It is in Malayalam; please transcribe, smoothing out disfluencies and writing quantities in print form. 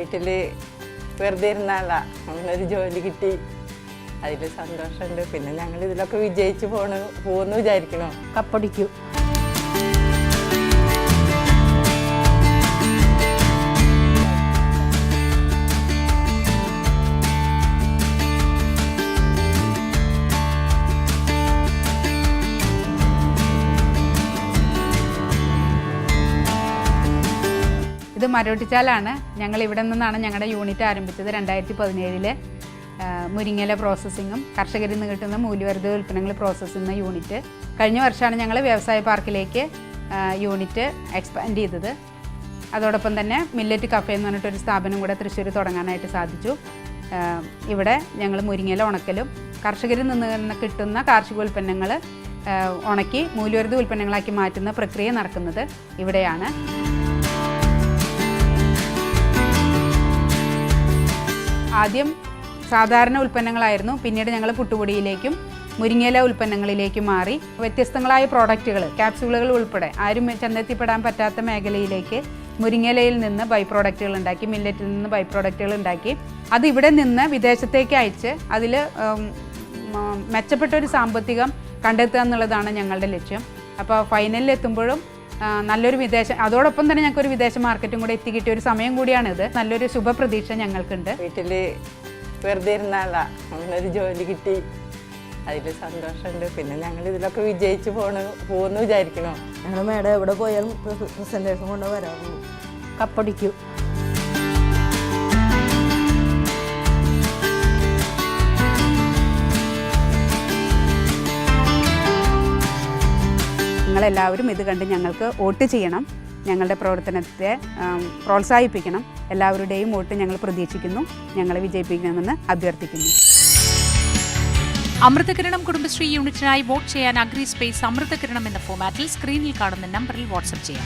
വീട്ടിൽ വെറുതെ ഇരുന്നാളാ അങ്ങനെ ഒരു ജോലി കിട്ടി, അതിൽ സന്തോഷമുണ്ട്. പിന്നെ ഞങ്ങൾ ഇതിലൊക്കെ വിജയിച്ച് പോകുന്നു വിചാരിക്കണോ. കപ്പടിക്കൂ. ഇത് മരോട്ടിച്ചാലാണ്. ഞങ്ങൾ ഇവിടെ നിന്നാണ് ഞങ്ങളുടെ യൂണിറ്റ് ആരംഭിച്ചത് 2017. മുരിങ്ങയില പ്രോസസ്സിങ്ങും കർഷകരിൽ നിന്ന് കിട്ടുന്ന മൂല്യവർദ്ധിത ഉൽപ്പന്നങ്ങൾ പ്രോസസ്സ് ചെയ്യുന്ന യൂണിറ്റ്. കഴിഞ്ഞ വർഷമാണ് ഞങ്ങൾ വ്യവസായ പാർക്കിലേക്ക് യൂണിറ്റ് എക്സ്പാൻഡ് ചെയ്തത്. അതോടൊപ്പം തന്നെ മില്ലറ്റ് കഫേ എന്ന് പറഞ്ഞിട്ടൊരു സ്ഥാപനം കൂടെ തൃശ്ശൂർ തുടങ്ങാനായിട്ട് സാധിച്ചു. ഇവിടെ ഞങ്ങൾ മുരിങ്ങയില ഉണക്കലും കർഷകരിൽ നിന്ന് കിട്ടുന്ന കാർഷിക ഉൽപ്പന്നങ്ങൾ ഉണക്കി മൂല്യവർദ്ധിത ഉൽപ്പന്നങ്ങളാക്കി മാറ്റുന്ന പ്രക്രിയ നടക്കുന്നത് ഇവിടെയാണ്. ആദ്യം സാധാരണ ഉൽപ്പന്നങ്ങളായിരുന്നു, പിന്നീട് ഞങ്ങൾ പുട്ടുപൊടിയിലേക്കും മുരിങ്ങയില ഉൽപ്പന്നങ്ങളിലേക്കും മാറി. വ്യത്യസ്തങ്ങളായ പ്രോഡക്റ്റുകൾ, ക്യാപ്സ്യൂളുകൾ ഉൾപ്പെടെ ആരും ചെന്നെത്തിപ്പെടാൻ പറ്റാത്ത മേഖലയിലേക്ക് മുരിങ്ങയിലയിൽ നിന്ന് ബൈ പ്രോഡക്റ്റുകൾ ഉണ്ടാക്കി, മില്ലറ്റിൽ നിന്ന് ബൈ പ്രോഡക്റ്റുകൾ ഉണ്ടാക്കി അത് ഇവിടെ നിന്ന് വിദേശത്തേക്ക് അയച്ച് അതിൽ മെച്ചപ്പെട്ടൊരു സാമ്പത്തികം കണ്ടെത്തുക എന്നുള്ളതാണ് ഞങ്ങളുടെ ലക്ഷ്യം. അപ്പോൾ ഫൈനലിൽ എത്തുമ്പോഴും നല്ലൊരു അതോടൊപ്പം തന്നെ ഞങ്ങൾക്കൊരു വിദേശ മാർക്കറ്റും കൂടെ എത്തിക്കിട്ടിയ ഒരു സമയം കൂടിയാണിത്. നല്ലൊരു ശുഭപ്രതീക്ഷ ഞങ്ങൾക്കുണ്ട്. വീട്ടിൽ വെറുതെ ഇരുന്നാളാ അങ്ങനെ ഒരു ജോലി കിട്ടി, അതിൽ സന്തോഷമുണ്ട്. പിന്നെ ഞങ്ങൾ ഇതിലൊക്കെ വിജയിച്ച് പോകുന്നു വിചാരിക്കണോ. ഞങ്ങൾ മേഡം എവിടെ പോയാലും പ്രസൻറ്റേഷൻ കൊണ്ട് വരാറുള്ളൂ. കപ്പടിക്കൂ. നിങ്ങളെല്ലാവരും ഇത് കണ്ട് ഞങ്ങൾക്ക് വോട്ട് ചെയ്യണം. ഞങ്ങളുടെ പ്രവർത്തനത്തെ പ്രോത്സാഹിപ്പിക്കണം. എല്ലാവരുടെയും വോട്ട് ഞങ്ങൾ പ്രതീക്ഷിക്കുന്നു. ഞങ്ങളെ വിജയിപ്പിക്കണമെന്ന് അഭ്യർത്ഥിക്കുന്നു. അമൃതകിരണം കുടുംബശ്രീ യൂണിറ്റിനായി വോട്ട് ചെയ്യാൻ അഗ്രി സ്പേസ് അമൃതകിരണം എന്ന ഫോമാറ്റിൽ സ്ക്രീനിൽ കാണുന്ന നമ്പറിൽ വാട്സ്ആപ്പ് ചെയ്യാം.